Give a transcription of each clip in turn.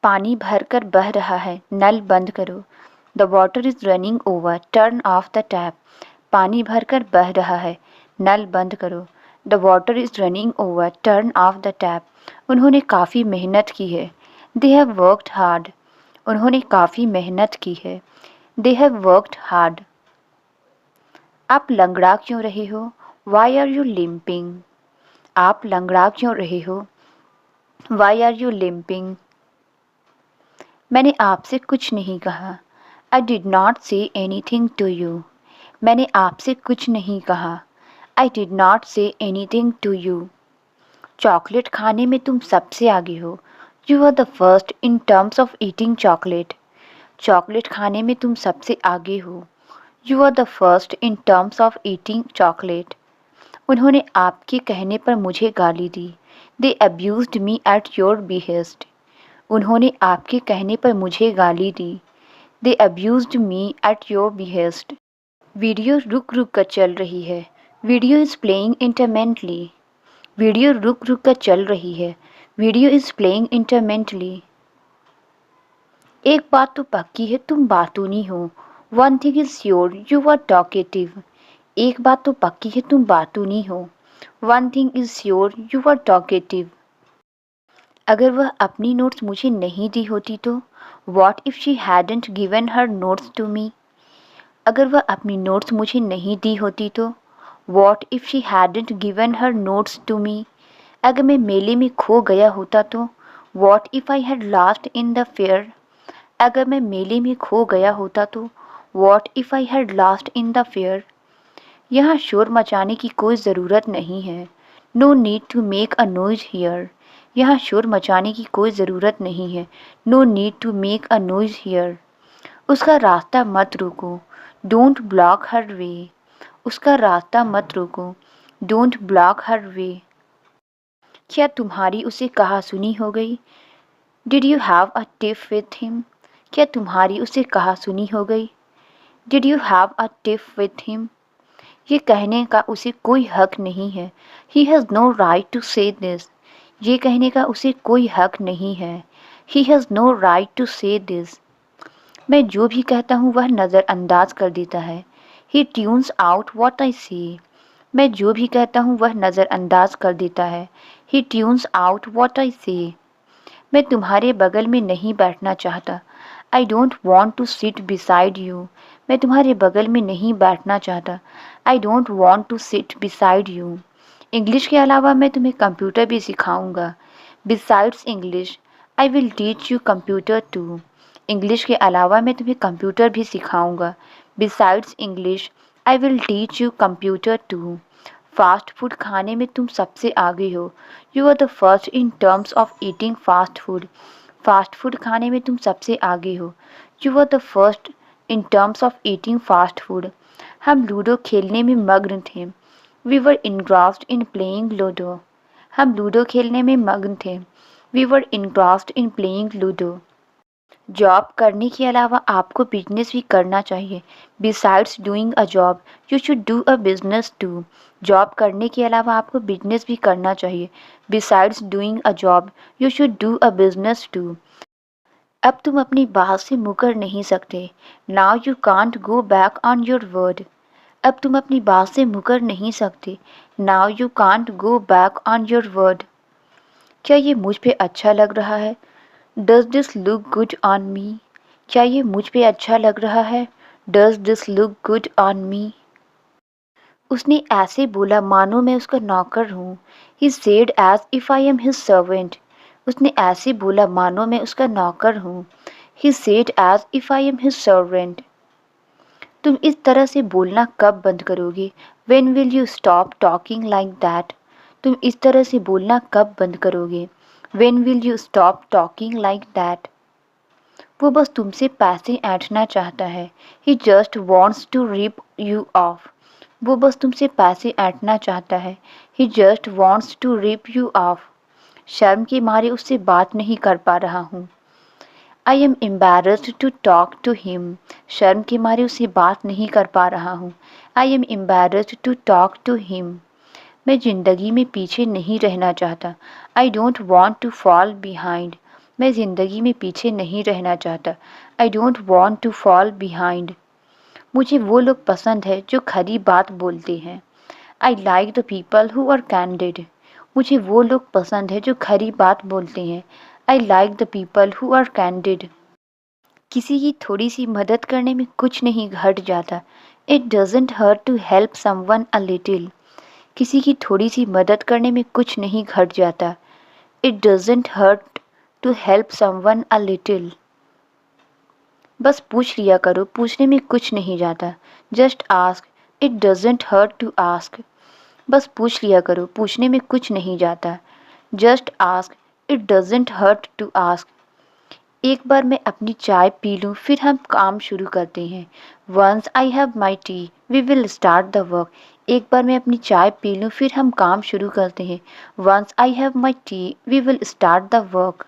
पानी भरकर बह रहा है, नल बंद करो। The water is running over, turn off the tap. पानी भरकर बह रहा है, नल बंद करो। The water is running over, turn off the tap. उन्होंने काफ़ी मेहनत की है। They have worked hard. उन्होंने काफ़ी मेहनत की है। They have worked hard. आप लंगड़ा क्यों रहे हो? Why are you limping? आप लंगड़ा क्यों रहे हो? Why are you limping? मैंने आपसे कुछ नहीं कहा। I did not say anything to you. मैंने आपसे कुछ नहीं कहा। I did not say anything to you. Chocolate खाने में तुम सबसे आगे हो। You are the first in terms of eating chocolate. Chocolate खाने में तुम सबसे आगे हो। You are the first in terms of eating chocolate. उन्होंने आपके कहने पर मुझे गाली दी। They abused me at your behest. उन्होंने आपके कहने पर मुझे गाली दी। They abused me at your behest. Video रुक रुक कर चल रही है। Video is playing intermittently. Video रुक रुक कर चल रही है। Video is playing intermittently. एक बात तो पक्की है, तुम बातूनी हो। One thing is sure, you are talkative. एक बात तो पक्की है, तुम बातूनी हो। One thing is sure, you are talkative. अगर वह अपनी नोट्स मुझे नहीं दी होती तो? What if she hadn't given her notes to me? अगर वह अपनी नोट्स मुझे नहीं दी होती तो? What if she hadn't given her notes to me? अगर मैं मेले में खो गया होता तो? What if I had lost in the fair? अगर मैं मेले में खो गया होता तो? What if I had lost in the fair? यहाँ शोर मचाने की कोई ज़रूरत नहीं है। No need to make a noise here. यहाँ शोर मचाने की कोई ज़रूरत नहीं है। No need to make a noise here. उसका रास्ता मत रोको। Don't block her way. उसका रास्ता मत रोको। Don't block her way. क्या तुम्हारी उसे कहा सुनी हो गई? Did you have a tiff with him? क्या तुम्हारी उसे कहा सुनी हो गई? Did you have a tiff with him? ये कहने का उसे कोई हक नहीं है। He has no right to say this. ये कहने का उसे कोई हक नहीं है। He has no right to say this. मैं जो भी कहता हूँ वह नज़रअंदाज कर देता है। He tunes out what I say. मैं जो भी कहता हूँ वह नज़रअंदाज कर देता है। He tunes out what I say. मैं तुम्हारे बगल में नहीं बैठना चाहता। I don't want to sit beside you. मैं तुम्हारे बगल में नहीं बैठना चाहता। I don't want to sit beside you. English के अलावा मैं तुम्हें कंप्यूटर भी सिखाऊंगा। Besides English I will teach you computer too. English के अलावा मैं तुम्हें कंप्यूटर भी सिखाऊंगा। Besides English I will teach you computer to. Fast food खाने में तुम सबसे आगे हो। You are the first in terms of eating fast food. Fast food खाने में तुम सबसे आगे हो। You are the first in terms of eating fast food. हम लूडो खेलने में मग्न थे। We were engrossed in playing Ludo. हम लूडो खेलने में मग्न थे। We were engrossed in playing Ludo. Job करने के अलावा आपको बिजनेस भी करना चाहिए। Besides doing a job you should do a business too. Job करने के अलावा आपको बिजनेस भी करना चाहिए। Besides doing a job you should do a business too. अब तुम अपनी बात से मुकर नहीं सकते। Now you can't go back on your word. अब तुम अपनी बात से मुकर नहीं सकते। Now you can't go back on your word. क्या ये मुझ पे अच्छा लग रहा है? Does this look good on me? क्या ये मुझ पे अच्छा लग रहा है? Does this look good on me? उसने ऐसे बोला मानो मैं उसका नौकर हूँ। He said as if I am his servant. उसने ऐसे बोला मानो मैं उसका नौकर हूँ। He said as if I am his servant. तुम इस तरह से बोलना कब बंद करोगे? When will you stop talking like that? तुम इस तरह से बोलना कब बंद करोगे? When will you stop talking like that? वो बस तुमसे पैसे ऐंठना चाहता है। He just wants to rip you off. वो बस तुमसे पैसे ऐंठना चाहता है। He just wants to rip you off. शर्म के मारे उससे बात नहीं कर पा रहा हूँ। I am embarrassed to talk to him. शर्म के मारे उससे बात नहीं कर पा रहा हूँ। I am embarrassed to talk to him. मैं ज़िंदगी में पीछे नहीं रहना चाहता। I don't want to fall behind. मैं ज़िंदगी में पीछे नहीं रहना चाहता। I don't want to fall behind. मुझे वो लोग पसंद है जो खरी बात बोलते हैं। I like the people who are candid. मुझे वो लोग पसंद है जो खरी बात बोलते हैं। I like the people who are candid. किसी की थोड़ी सी मदद करने में कुछ नहीं घट जाता। It doesn't hurt to help someone a little. किसी की थोड़ी सी मदद करने में कुछ नहीं घट जाता। It doesn't hurt to help someone a little. बस पूछ लिया करो, पूछने में कुछ नहीं जाता। Just ask, it doesn't hurt to ask. बस पूछ लिया करो, पूछने में कुछ नहीं जाता। Just ask, it doesn't hurt to ask. एक बार मैं अपनी चाय पी लूँ फिर हम काम शुरू करते हैं। Once I have my tea we will start the work. एक बार मैं अपनी चाय पी लूँ फिर हम काम शुरू करते हैं। Once I have my tea we will start the work.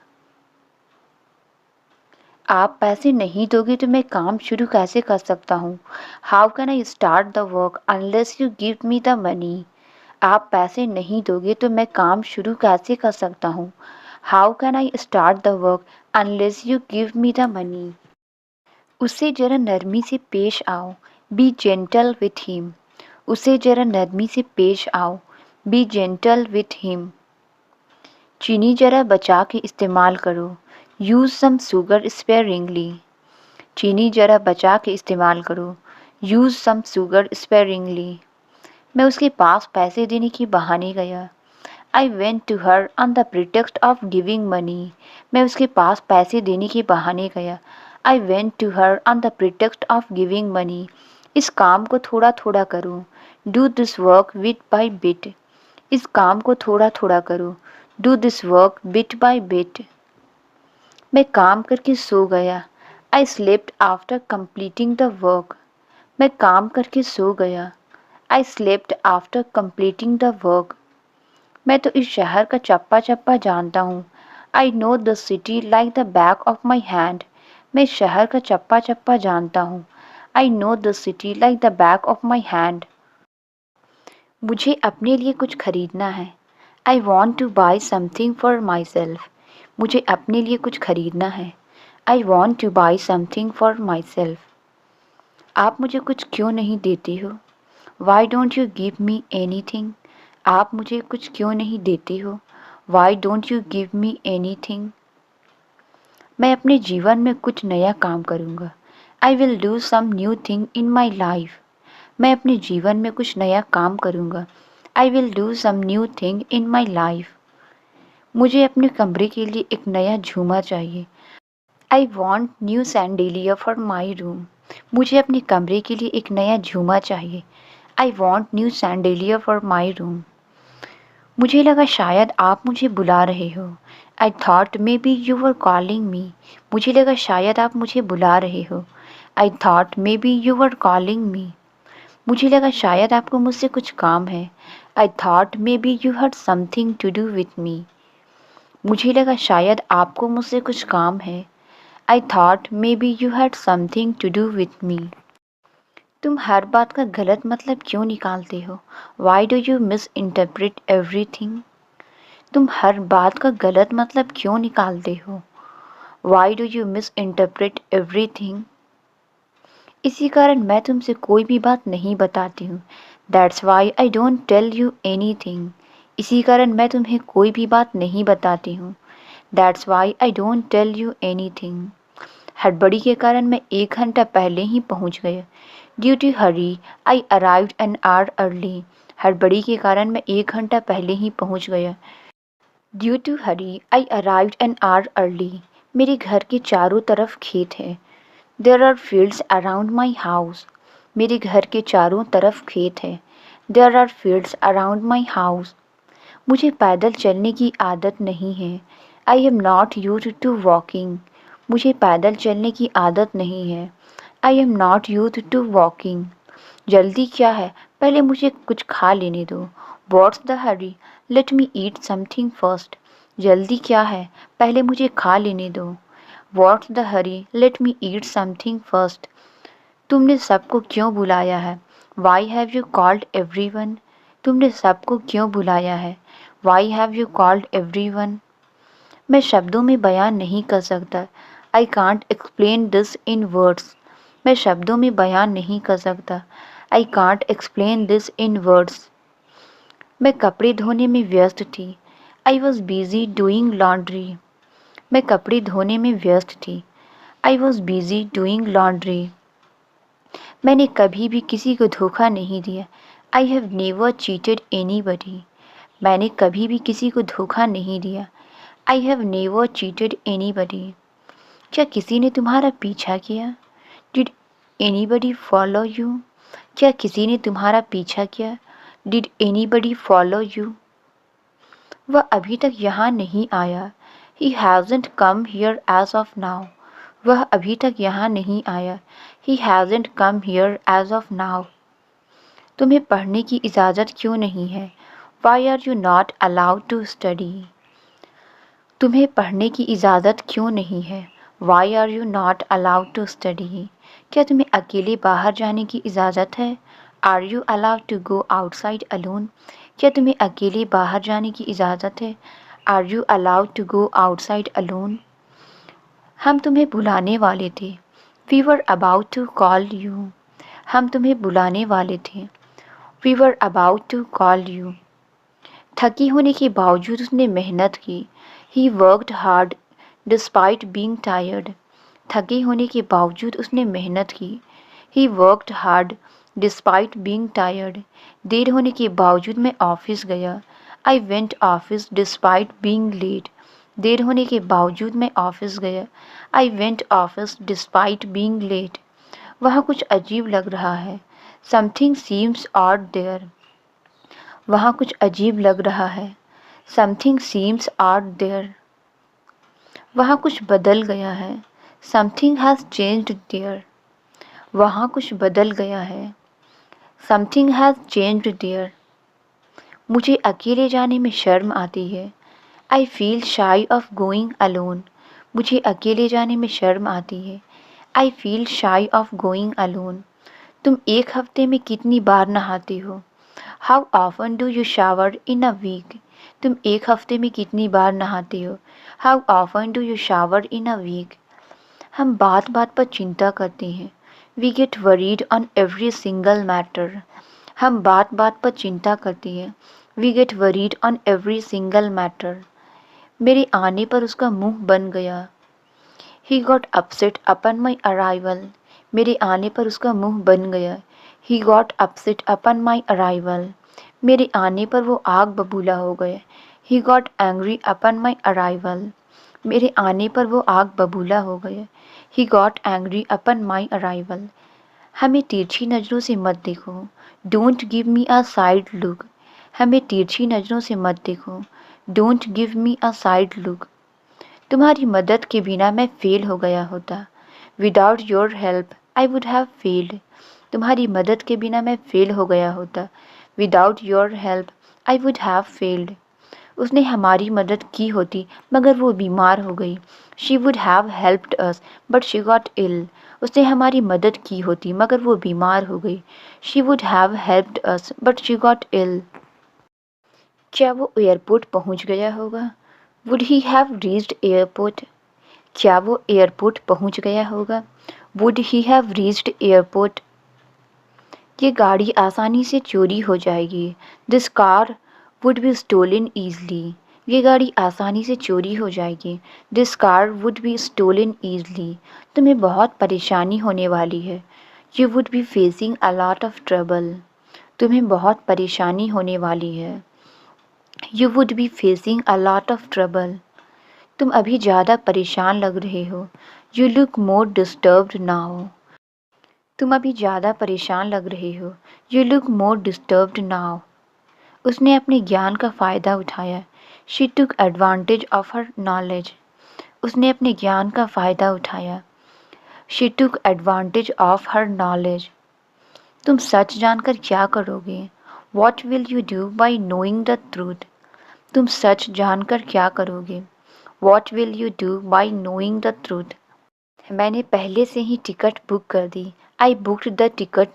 आप पैसे नहीं दोगे तो मैं काम शुरू कैसे कर सकता हूँ? How can I start the work unless you give me the money. आप पैसे नहीं दोगे तो मैं काम शुरू कैसे कर सकता हूँ? How can I start the work unless you give me the money. उसे जरा नरमी से पेश आओ, बी जेंटल विथ हिम। उसे जरा नरमी से पेश आओ, बी जेंटल विथ हिम। चीनी जरा बचा के इस्तेमाल करो, यूज़ सम शुगर स्पेयरिंगली। चीनी जरा बचा के इस्तेमाल करो, यूज़ सम शुगर स्पेयरिंगली। मैं उसके पास पैसे देने के बहाने गया। I went to her on the pretext of giving money. मैं उसके पास पैसे देने के बहाने गया। I went to her on the pretext of giving money. इस काम को थोड़ा थोड़ा करो, do this work bit by bit. इस काम को थोड़ा थोड़ा करो, do this work bit by bit. मैं काम करके सो गया। I slept after completing the work. मैं काम करके सो गया। I slept after completing the work. मैं तो इस शहर का चप्पा चप्पा जानता हूँ। I know the city like the back of my hand. मैं इस शहर का चप्पा चप्पा जानता हूँ। I know the city like the back of my hand. मुझे अपने लिए कुछ खरीदना है। I want two by something for my self. मुझे अपने लिए कुछ खरीदना है। I want two by something for myself. आप मुझे कुछ क्यों नहीं देते हो? Why don't you give me anything. आप मुझे कुछ क्यों नहीं देते हो? Why don't you give me anything. मैं अपने जीवन में कुछ नया काम करूँगा। I will do some new thing in my life. मैं अपने जीवन में कुछ नया काम करूँगा। I will do some new thing in my life. मुझे अपने कमरे के लिए एक नया झूमर चाहिए। I want new chandelier for my room. मुझे अपने कमरे के लिए एक नया झूमर चाहिए। I want new chandelier for my room. मुझे लगा शायद आप मुझे बुला रहे हो। I thought maybe you were calling me. मुझे लगा शायद आप मुझे बुला रहे हो। I thought maybe you were calling me. मुझे लगा शायद आपको मुझसे कुछ काम है। I thought maybe you had something to do with me. मुझे लगा शायद आपको मुझसे कुछ काम है। I thought maybe you had something to do with me. तुम हर बात का गलत मतलब क्यों निकालते हो? Why do you misinterpret everything. तुम हर बात का गलत मतलब क्यों निकालते हो? Why do you misinterpret everything. इसी कारण मैं तुमसे कोई भी बात नहीं बताती हूँ। That's why I don't tell you anything. इसी कारण मैं तुम्हें कोई भी बात नहीं बताती हूँ। That's why I don't tell you anything. हड़बड़ी के कारण मैं 1 घंटा पहले ही पहुँच गया। Due to hurry I arrived an hour early. हड़बड़ी के कारण मैं 1 घंटा पहले ही पहुँच गया। Due to hurry I arrived an hour early. मेरे घर के चारों तरफ खेत है। There are fields around my house. मेरे घर के चारों तरफ खेत है। There are fields around my house. मुझे पैदल चलने की आदत नहीं है। I am not used to walking. मुझे पैदल चलने की आदत नहीं है। I am not used to walking. जल्दी क्या है, पहले मुझे कुछ खा लेने दो। What's the Hari, let me eat something first. जल्दी क्या है, पहले मुझे खा लेने दो। What's the Hari, let me eat something first. तुमने सबको क्यों बुलाया है? Why have you called everyone. तुमने सबको क्यों बुलाया है? Why have you called everyone. मैं शब्दों में बयान नहीं कर सकता। I can't explain this in words. मैं शब्दों में बयान नहीं कर सकता। I can't explain this in words. मैं कपड़े धोने में व्यस्त थी। I was busy doing laundry. मैं कपड़े धोने में व्यस्त थी। I was busy doing laundry. मैंने कभी भी किसी को धोखा नहीं दिया। I have never cheated anybody. मैंने कभी भी किसी को धोखा नहीं दिया। I have never cheated anybody. क्या किसी ने तुम्हारा पीछा किया? Did anybody follow you? क्या किसी ने तुम्हारा पीछा किया? Did anybody follow you? वह अभी तक यहाँ नहीं आया। He hasn't come here as of now. वह अभी तक यहाँ नहीं आया। He hasn't come here as of now. तुम्हें पढ़ने की इजाज़त क्यों नहीं है? Why are you not allowed to study? तुम्हें पढ़ने की इजाज़त क्यों नहीं है? Why are you not allowed to study? क्या तुम्हें अकेले बाहर जाने की इजाज़त है? Are you allowed to go outside alone? क्या तुम्हें अकेले बाहर जाने की इजाज़त है? Are you allowed to go outside alone? हम तुम्हें बुलाने वाले थे। We were about to call you. हम तुम्हें बुलाने वाले थे। We were about to call you. थकी होने के बावजूद उसने मेहनत की। He worked hard despite being tired. थके होने के बावजूद उसने मेहनत की। He worked hard despite being tired. देर होने के बावजूद मैं ऑफिस गया। I went office despite being late. देर होने के बावजूद मैं ऑफिस गया। I went office despite being late. वहाँ कुछ अजीब लग रहा है। Something seems odd there. वहाँ कुछ अजीब लग रहा है। Something seems odd there. वहाँ कुछ बदल गया है। Something has changed there. वहाँ कुछ बदल गया है। Something has changed there. मुझे अकेले जाने में शर्म आती है। I feel shy of going alone. मुझे अकेले जाने में शर्म आती है। I feel shy of going alone. तुम एक हफ्ते में कितनी बार नहाते हो? How often do you shower in a week? तुम एक हफ्ते में कितनी बार नहाते हो? How often do you shower in a week? हम बात बात पर चिंता करते हैं। We get worried on every single matter. हम बात बात पर चिंता करते हैं। We get worried on every single matter. मेरे आने पर उसका मुंह बन गया। He got upset upon my arrival. मेरे आने पर उसका मुंह बन गया। He got upset upon my arrival. मेरे आने पर वो आग बबूला हो गए। He got angry upon my arrival. मेरे आने पर वो आग बबूला हो गए। He got angry upon my arrival. हमें तिरछी नज़रों से मत देखो। Don't give me a side look. हमें तिरछी नज़रों से मत देखो। Don't give me a side look. तुम्हारी मदद के बिना मैं फेल हो गया होता। Without your help I would have failed. तुम्हारी मदद के बिना मैं फेल हो गया होता। Without your help I would have failed. उसने हमारी मदद की होती मगर वो बीमार हो गई। She would have helped us but she got ill. उसने हमारी मदद की होती मगर वो बीमार हो गई। She would have helped us but she got ill. क्या वो एयरपोर्ट पहुंच गया होगा? Would he have reached airport? क्या वो एयरपोर्ट पहुंच गया होगा? Would he have reached airport? ये गाड़ी आसानी से चोरी हो जाएगी। This car would be stolen easily. ये गाड़ी आसानी से चोरी हो जाएगी। This car would be stolen easily. तुम्हें बहुत परेशानी होने वाली है। You would be facing a lot of trouble. तुम्हें बहुत परेशानी होने वाली है। You would be facing a lot of trouble. तुम अभी ज़्यादा परेशान लग रहे हो। You look more disturbed now. तुम अभी ज़्यादा परेशान लग रहे हो। You look more disturbed now. उसने अपने ज्ञान का फ़ायदा उठाया। She took advantage of her knowledge. उसने अपने ज्ञान का फ़ायदा उठाया। She took advantage of her knowledge. तुम सच जानकर क्या करोगे? What will you do by knowing the truth? तुम सच जानकर क्या करोगे? What will you do by knowing the truth? मैंने पहले से ही टिकट बुक कर दी। I booked the ticket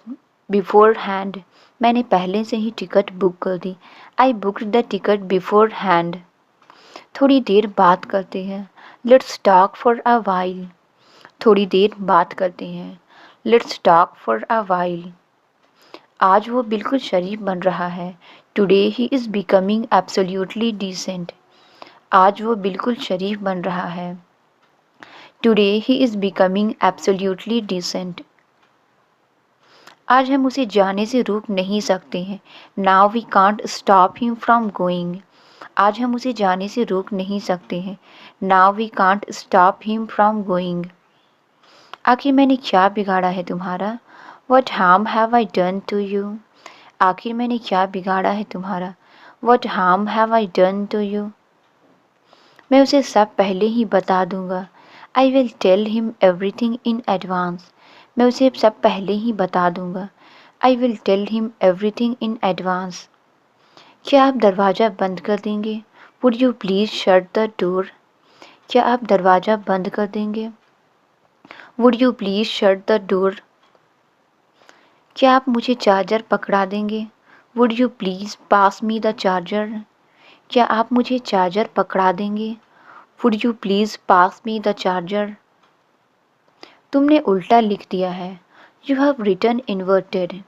beforehand. मैंने पहले से ही टिकट बुक कर दी। I booked the ticket beforehand. थोड़ी देर बात करते हैं। Let's talk for a while. थोड़ी देर बात करते हैं। Let's talk for a while. आज वो बिल्कुल शरीफ बन रहा है। Today he is becoming absolutely decent. आज वो बिल्कुल शरीफ बन रहा है। Today he is becoming absolutely decent. आज हम उसे जाने से रोक नहीं सकते हैं। Now we can't stop him from going. आज हम उसे जाने से रोक नहीं सकते हैं। Now we can't stop him from going. आखिर मैंने क्या बिगाड़ा है तुम्हारा? What harm have I done to you? आखिर मैंने क्या बिगाड़ा है तुम्हारा? What harm have I done to you? मैं उसे सब पहले ही बता दूंगा। I will tell him everything in advance. मैं उसे सब पहले ही बता दूंगा। I will tell him everything in advance. क्या आप दरवाज़ा बंद कर देंगे? Would you please shut the door? क्या आप दरवाज़ा बंद कर देंगे? Would you please shut the door? क्या आप मुझे चार्जर पकड़ा देंगे? Would you please pass me the charger? क्या आप मुझे चार्जर पकड़ा देंगे? Would you please pass me the charger? तुमने उल्टा लिख दिया है। You have written inverted.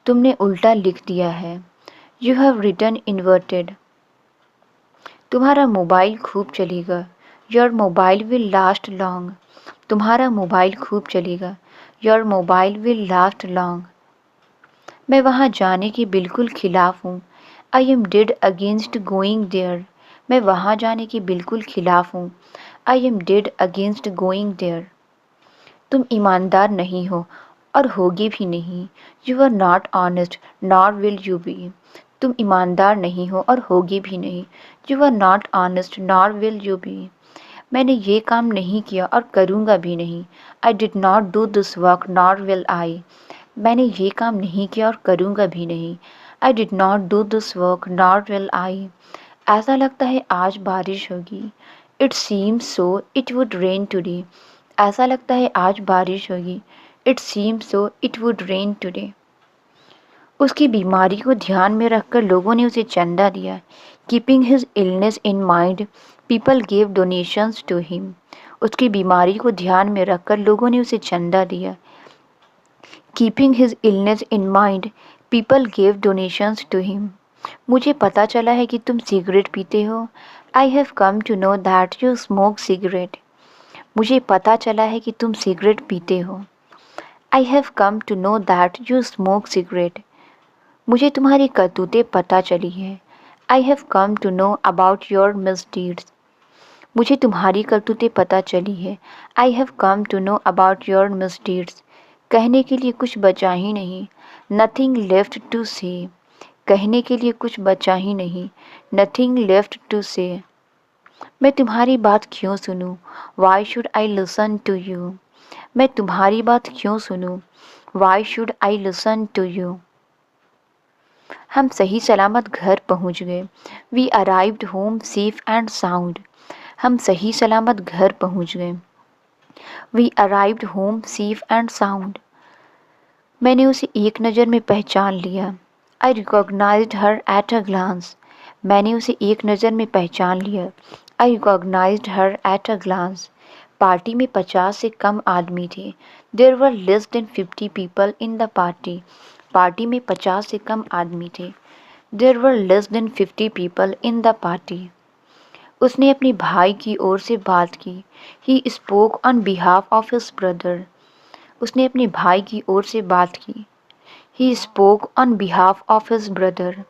तुमने उल्टा लिख दिया है। You have written inverted. तुम्हारा मोबाइल खूब चलेगा। Your mobile will last long. तुम्हारा मोबाइल खूब चलेगा। Your mobile will last long. मैं वहाँ जाने के बिल्कुल खिलाफ हूँ। I am dead against going there. मैं वहाँ जाने के बिल्कुल खिलाफ हूँ। I am dead against going there. तुम ईमानदार नहीं हो और होगे भी नहीं। You are not honest nor will you be. तुम ईमानदार नहीं हो और होगे भी नहीं। You are not honest nor will you be. मैंने ये काम नहीं किया और करूँगा भी नहीं। I did not do this work nor will I. मैंने ये काम नहीं किया और करूँगा भी नहीं। I did not do this work nor will आई। ऐसा लगता है आज बारिश होगी। It seems so it would rain today. ऐसा लगता है आज बारिश होगी। It seems so it would rain today. उसकी बीमारी को ध्यान में रखकर लोगों ने उसे चंदा दिया। Keeping his illness in mind people gave donations to him. उसकी बीमारी को ध्यान में रखकर लोगों ने उसे चंदा दिया। Keeping his illness in mind people gave donations to him. मुझे पता चला है कि तुम सिगरेट पीते हो। I have come to know that you smoke cigarette. मुझे पता चला है कि तुम सिगरेट पीते हो। I have come to know that you smoke cigarette. मुझे तुम्हारी करतूतें पता चली है। I have come to know about your misdeeds. मुझे तुम्हारी करतूतें पता चली है। I have come to know about your misdeeds. कहने के लिए कुछ बचा ही नहीं। नथिंग लेफ्ट टू से। कहने के लिए कुछ बचा ही नहीं। नथिंग लेफ्ट टू से। मैं तुम्हारी बात क्यों सुनूं? Why should I listen to you? मैं तुम्हारी बात क्यों सुनूं? Why should I listen to you? हम सही सलामत घर पहुंच गए। We arrived home safe and sound. हम सही सलामत घर पहुंच गए। We arrived home safe and sound. मैंने उसे एक नज़र में पहचान लिया। I recognised her at a glance. मैंने उसे एक नज़र में पहचान लिया। I recognised her at a glance. Party में 50 से कम आदमी थे। There were less than 50 people in the party. Party में 50 से कम आदमी थे। There were less than 50 people in the party. उसने अपने भाई की ओर से बात की। He spoke on behalf of his brother. उसने अपने भाई की ओर से बात की। He spoke on behalf of his brother.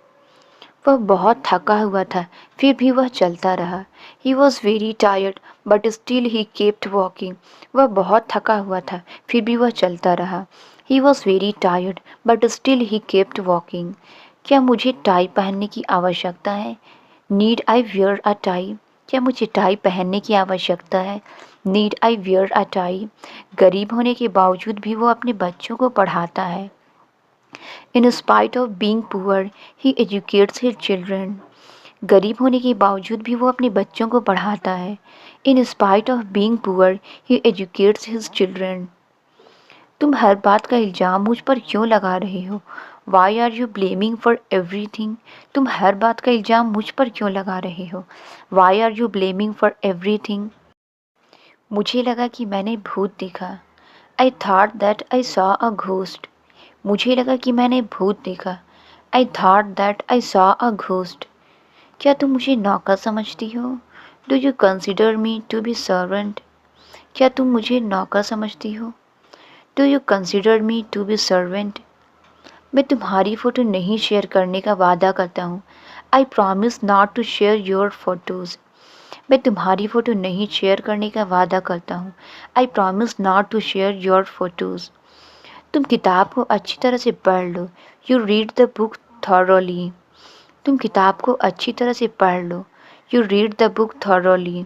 वह बहुत थका हुआ था, फिर भी वह चलता रहा। He was very tired but still he kept walking. वह बहुत थका हुआ था, फिर भी वह चलता रहा। He was very tired but still he kept walking. क्या मुझे टाई पहनने की आवश्यकता है? Need I wear a tie? क्या मुझे टाई पहनने की आवश्यकता है? Need I wear a tie? गरीब होने के बावजूद भी वो अपने बच्चों को पढ़ाता है। In spite of being poor he educates his children. गरीब होने के बावजूद भी वो अपने बच्चों को पढ़ाता है। In spite of being poor he educates his children. तुम हर बात का इल्ज़ाम मुझ पर क्यों लगा रहे हो? Why are you blaming for everything? तुम हर बात का इल्ज़ाम मुझ पर क्यों लगा रहे हो? Why are you blaming for everything? मुझे लगा कि मैंने भूत देखा। I thought that I saw a ghost. मुझे लगा कि मैंने भूत देखा। I thought that I saw a ghost. क्या तुम मुझे नौकर समझती हो? Do you consider me to be servant? क्या तुम मुझे नौकर समझती हो? Do you consider me to be servant? मैं तुम्हारी फ़ोटो नहीं शेयर करने का वादा करता हूँ। I promise not to share your photos. मैं तुम्हारी फ़ोटो नहीं शेयर करने का वादा करता हूँ। I promise not to share your photos. तुम किताब को अच्छी तरह से पढ़ लो। You read the book thoroughly. तुम किताब को अच्छी तरह से पढ़ लो। You read the book thoroughly.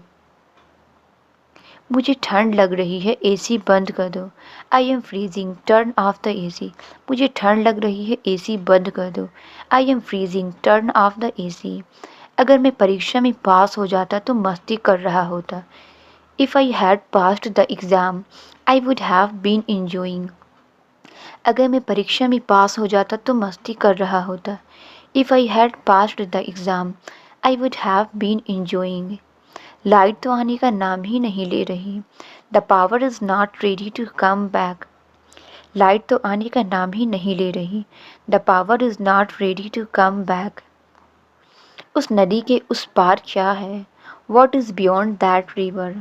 मुझे ठंड लग रही है, एसी बंद कर दो। I am freezing, turn off the AC. मुझे ठंड लग रही है, एसी बंद कर दो। I am freezing, turn off the AC. अगर मैं परीक्षा में पास हो जाता तो मस्ती कर रहा होता। If I had passed the exam I would have been enjoying। अगर मैं परीक्षा में पास हो जाता तो मस्ती कर रहा होता। If I had passed the exam I would have been enjoying। Light तो आने का नाम ही नहीं ले रही। The power is not ready to come back. Light तो आने का नाम ही नहीं ले रही। The power is not ready to come back. उस नदी के उस पार क्या है? What is beyond that river?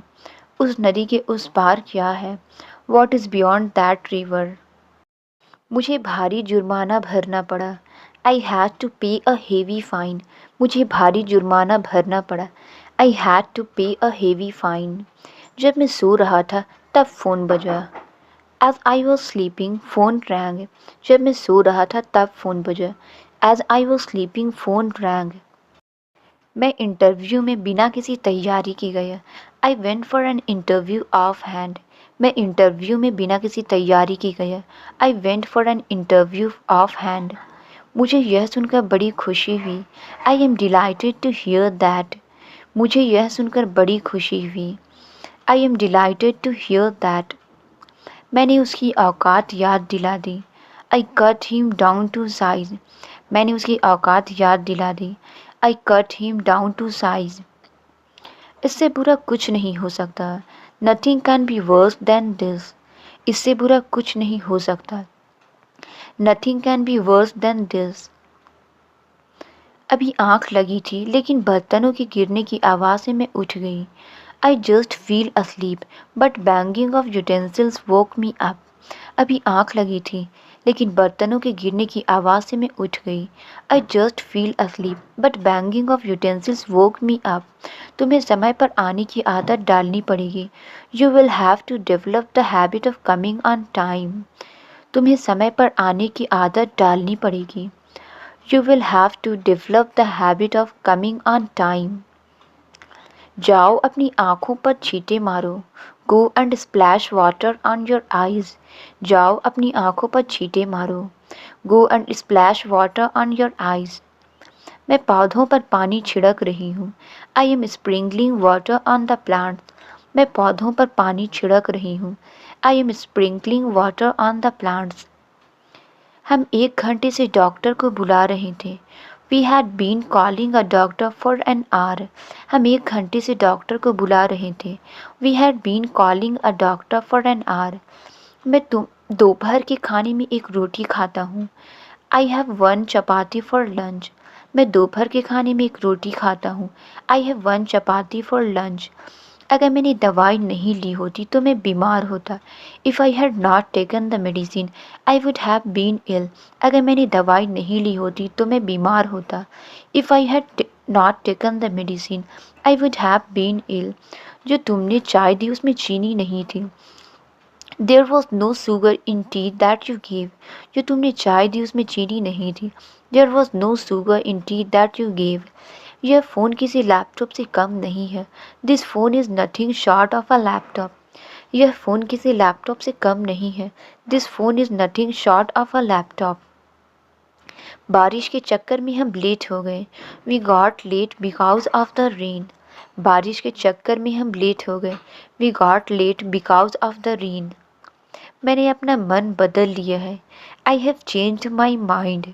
उस नदी के उस पार क्या है? What is beyond that river? मुझे भारी जुर्माना भरना पड़ा। आई हैड टू पे अ हेवी फाइन। मुझे भारी जुर्माना भरना पड़ा। आई हैड टू पे अ हेवी फाइन। जब मैं सो रहा था तब फ़ोन बजा। As I was sleeping phone rang. जब मैं सो रहा था तब फ़ोन बजा। As I was sleeping phone rang. मैं इंटरव्यू में बिना किसी तैयारी के गया। I went for an interview off hand. मैं इंटरव्यू में बिना किसी तैयारी के गया। I went for an interview off hand. मुझे यह सुनकर बड़ी खुशी हुई। I am delighted to hear that. मुझे यह सुनकर बड़ी खुशी हुई। I am delighted to hear that. मैंने उसकी औकात याद दिला दी। I cut him down to size. मैंने उसकी औकात याद दिला दी। I cut him down to size. इससे बुरा कुछ नहीं हो सकता। Nothing can be worse than this. इससे बुरा कुछ नहीं हो सकता। Nothing can be worse than this. अभी आँख लगी थी लेकिन बर्तनों के गिरने की आवाज़ से मैं उठ गई। I just fell asleep but banging of utensils woke me up. अभी आँख लगी थी लेकिन बर्तनों के गिरने की आवाज़ से मैं उठ गई। I just fell asleep but banging of utensils woke me up. तुम्हें समय पर आने की आदत डालनी पड़ेगी। You will have to develop the habit of coming on time. तुम्हें समय पर आने की आदत डालनी पड़ेगी। You will have to develop the habit of coming on time। जाओ अपनी आँखों पर छींटे मारो। Go and splash water on your eyes। जाओ अपनी आँखों पर छींटे मारो। Go and splash water on your eyes। मैं पौधों पर पानी छिड़क रही हूँ। I am sprinkling water on the plants। मैं पौधों पर पानी छिड़क रही हूँ। I am sprinkling water on the plants। हम 1 घंटे से डॉक्टर को बुला रहे थे। We had been calling a doctor for an hour. हम 1 घंटे से डॉक्टर को बुला रहे थे। We had been calling a doctor for an hour. मैं दोपहर के खाने में एक रोटी खाता हूँ। I have 1 chapati for lunch. मैं दोपहर के खाने में एक रोटी खाता हूँ। I have 1 chapati for lunch. अगर मैंने दवाई नहीं ली होती तो मैं बीमार होता। If I had not taken the medicine I would have been ill. अगर मैंने दवाई नहीं ली होती तो मैं बीमार होता। If I had not taken the medicine I would have been ill. जो तुमने चाय दी उसमें चीनी नहीं थी। There was no sugar in tea that you gave. जो तुमने चाय दी उसमें चीनी नहीं थी। There was no sugar in tea that you gave. यह फ़ोन किसी लैपटॉप से कम नहीं है। This phone is nothing short of a laptop. यह फ़ोन किसी लैपटॉप से कम नहीं है। This phone is nothing short of a laptop. बारिश के चक्कर में हम लेट हो गए। We got late because of the rain. बारिश के चक्कर में हम लेट हो गए। We got late because of the rain. मैंने अपना मन बदल लिया है। I have changed my mind.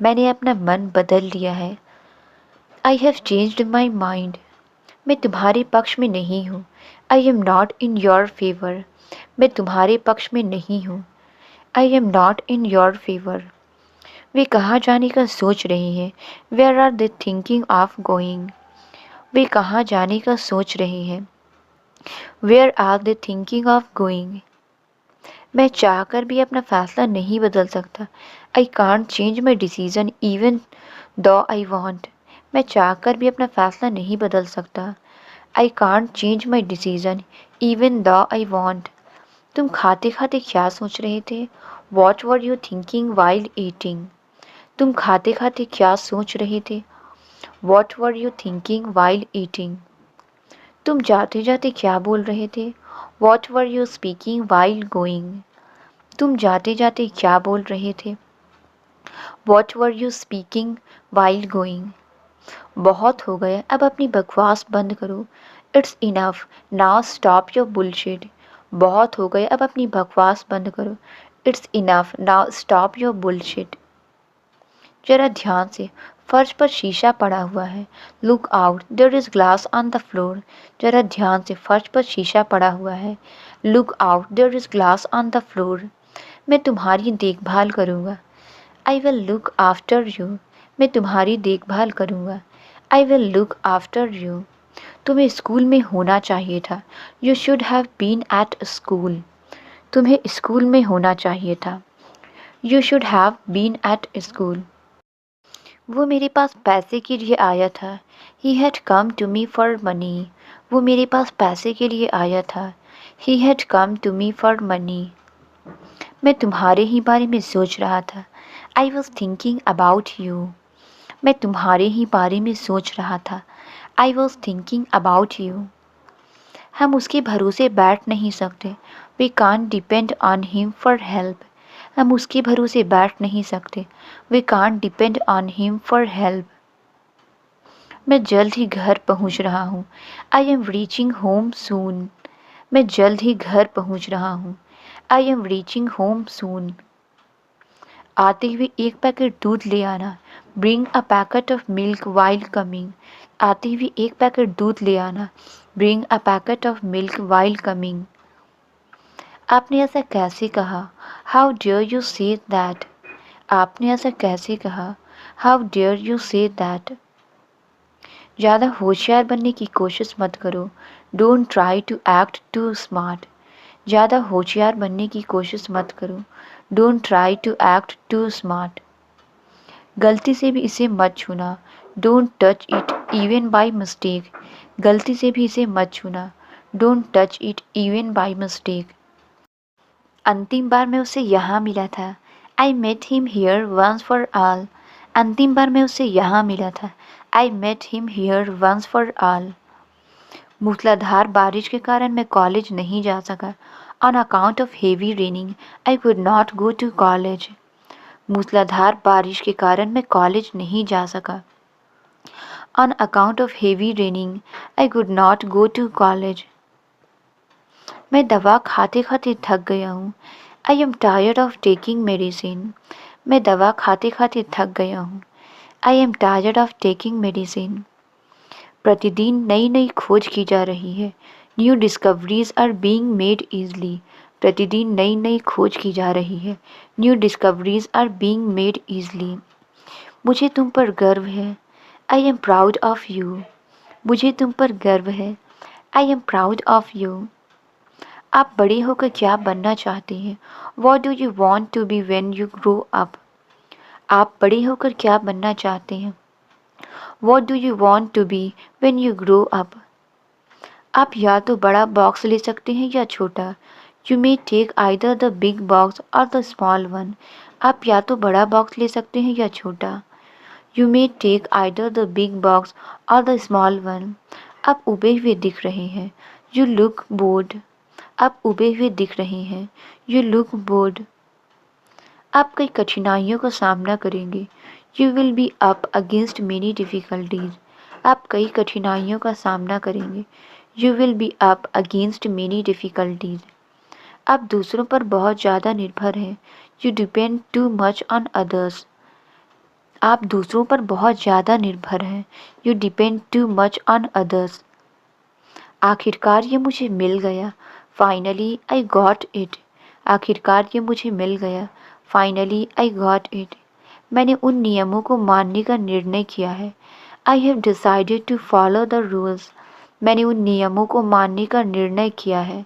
मैंने अपना मन बदल लिया है। I have changed my mind. मैं तुम्हारे पक्ष में नहीं हूँ। I am not in your favour. मैं तुम्हारे पक्ष में नहीं हूँ। I am not in your favour. वे कहाँ जाने का सोच रहे हैं। Where are they thinking of going. वे कहाँ जाने का सोच रहे हैं। Where are they thinking of going. मैं चाहकर भी अपना फैसला नहीं बदल सकता। I can't change my decision even though I want. मैं चाहकर भी अपना फैसला नहीं बदल सकता। I can't change my decision even though I want. तुम खाते खाते क्या सोच रहे थे। What were you thinking while eating. तुम खाते खाते क्या सोच रहे थे। What were you thinking while eating. तुम जाते जाते क्या बोल रहे थे। What were you speaking while going. तुम जाते जाते क्या बोल रहे थे। What were you speaking while going. बहुत हो गया, अब अपनी बकवास बंद करो। It's enough now stop your bullshit. बहुत हो गया, अब अपनी बकवास बंद करो। It's enough now stop your bullshit. जरा ध्यान से, फर्श पर शीशा पड़ा हुआ है। Look out there is glass on the floor. जरा ध्यान से, फर्श पर शीशा पड़ा हुआ है। Look out there is glass on the floor. मैं तुम्हारी देखभाल करूँगा। I will look after you. मैं तुम्हारी देखभाल करूँगा। I will look after you. तुम्हें स्कूल में होना चाहिए था। You should have been at school. तुम्हें स्कूल में होना चाहिए था। You should have been at school. वो मेरे पास पैसे के लिए आया था। He had come to me for money. वो मेरे पास पैसे के लिए आया था। He had come to me for money. मैं तुम्हारे ही बारे में सोच रहा था। I was thinking about you. मैं तुम्हारे ही बारे में सोच रहा था। I was thinking about you. हम उसके भरोसे बैठ नहीं सकते। We can't depend on him for help. हम उसके भरोसे बैठ नहीं सकते। We can't depend on him for help. मैं जल्द ही घर पहुंच रहा हूँ। I am reaching home soon. मैं जल्द ही घर पहुंच रहा हूँ। I am reaching home soon. आते हुए एक पैकेट दूध ले आना। Bring a packet of milk while coming. आते हुए एक पैकेट दूध ले आना। Bring a packet of milk while coming. आपने ऐसा कैसे कहा। How dare you say that. आपने ऐसा कैसे कहा। How dare you say that. ज़्यादा होशियार बनने की कोशिश मत करो। Don't try to act too smart. ज़्यादा होशियार बनने की कोशिश मत करो। Don't try to act too smart. गलती से भी इसे मत छूना। Don't touch it even by mistake. गलती से भी इसे मत छूना। Don't touch it even by mistake. अंतिम बार मैं उसे यहाँ मिला था। I met him here once for all. अंतिम बार मैं उसे यहाँ मिला था। I met him here once for all. मूसलाधार बारिश के कारण मैं कॉलेज नहीं जा सका। On account of heavy raining I could not go to college. मूसलाधार बारिश के कारण मैं कॉलेज नहीं जा सका। On account of heavy raining I could not go to college. मैं दवा खाते खाते थक गया हूँ। I am tired of taking medicine. मैं दवा खाते खाते थक गया हूँ। I am tired of taking medicine. प्रतिदिन नई नई खोज की जा रही है। New discoveries are being made easily. प्रतिदिन नई नई खोज की जा रही है। New discoveries are being made easily. मुझे तुम पर गर्व है। I am proud of you. मुझे तुम पर गर्व है। I am proud of you. आप बड़े होकर क्या बनना चाहते हैं। What do you want to be when you grow up. आप बड़े होकर क्या बनना चाहते हैं। What do you want to be when you grow up. आप या तो बड़ा बॉक्स ले सकते हैं या छोटा। You may take either the big box or the small one. आप या तो बड़ा बॉक्स ले सकते हैं या छोटा। You may take either the big box or the small one. आप उबे हुए दिख रहे हैं। You look bored. आप उबे हुए दिख रहे हैं। You look bored. आप कई कठिनाइयों का सामना करेंगे। You will be up against many difficulties. आप कई कठिनाइयों का सामना करेंगे। You will be up against many difficulties. आप दूसरों पर बहुत ज़्यादा निर्भर हैं। You depend too much on others. आप दूसरों पर बहुत ज़्यादा निर्भर हैं। You depend too much on others. आखिरकार ये मुझे मिल गया। Finally I got it. आखिरकार ये मुझे मिल गया। Finally I got it. मैंने उन नियमों को मानने का निर्णय किया है। I have decided to follow the rules. मैंने उन नियमों को मानने का निर्णय किया है।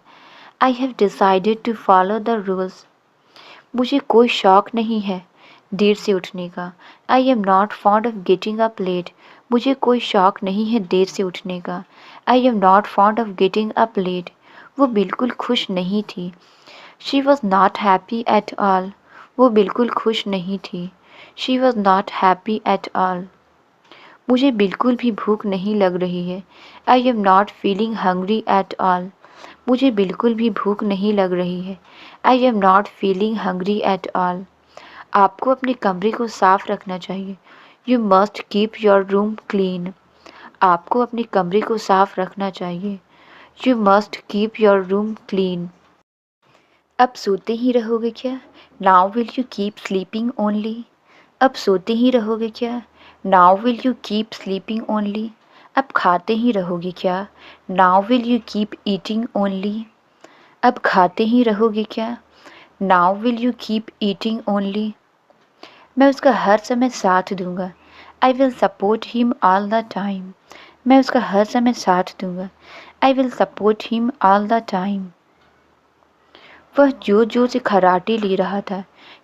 I have decided to follow the rules. मुझे कोई शौक नहीं है देर से उठने का। I am not fond of getting up late. मुझे कोई शौक नहीं है देर से उठने का। I am not fond of getting up late. वो बिल्कुल खुश नहीं थी। She was not happy at all. वो बिल्कुल खुश नहीं थी। She was not happy at all. मुझे बिल्कुल भी भूख नहीं लग रही है। I am not feeling hungry at all. मुझे बिल्कुल भी भूख नहीं लग रही है। I am not feeling hungry at all. आपको अपने कमरे को साफ रखना चाहिए। You must keep your room clean. आपको अपने कमरे को साफ रखना चाहिए। You must keep your room clean. अब सोते ही रहोगे क्या? Now will you keep sleeping only. अब सोते ही रहोगे क्या? Now will you keep sleeping only. अब खाते ही रहोगे क्या? Now will you keep eating only. अब खाते ही रहोगे क्या? Now will you keep eating only. मैं उसका हर समय साथ दूंगा। I will support him all the time. मैं उसका हर समय साथ दूंगा। I will support him all the time. वह जोर जोर से खर्राटे ले रहा था।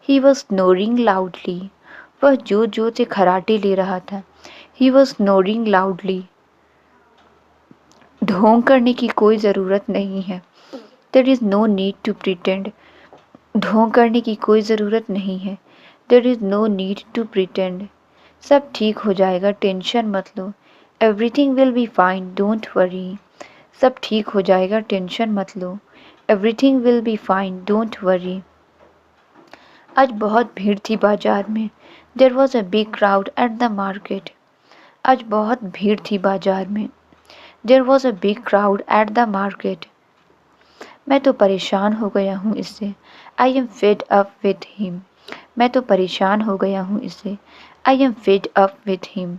He was snoring loudly. वह जोर जोर से खर्राटे ले रहा था। He was snoring loudly. ढोंग करने की कोई ज़रूरत नहीं है। There is no need to pretend. ढोंग करने की कोई ज़रूरत नहीं है। There is no need to pretend. सब ठीक हो जाएगा, टेंशन मत लो। Everything will be fine, don't worry. सब ठीक हो जाएगा, टेंशन मत लो। Everything will be fine, don't worry. आज बहुत भीड़ थी बाजार में। There was a big crowd at the market. आज बहुत भीड़ थी बाजार में। There was a big crowd at the market. मैं तो परेशान हो गया हूँ इससे। I am fed up with him. मैं तो परेशान हो गया हूँ इससे। I am fed up with him.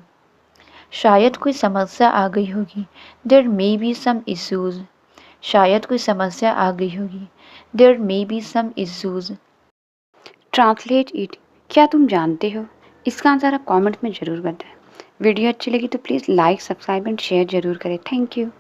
शायद कोई समस्या आ गई होगी। There may be some issues. शायद कोई समस्या आ गई होगी। There may be some issues. Translate it. क्या तुम जानते हो? इसका आंसर आप कमेंट में ज़रूर बताएं। वीडियो अच्छी लगी तो please like, subscribe and share ज़रूर करें। Thank you.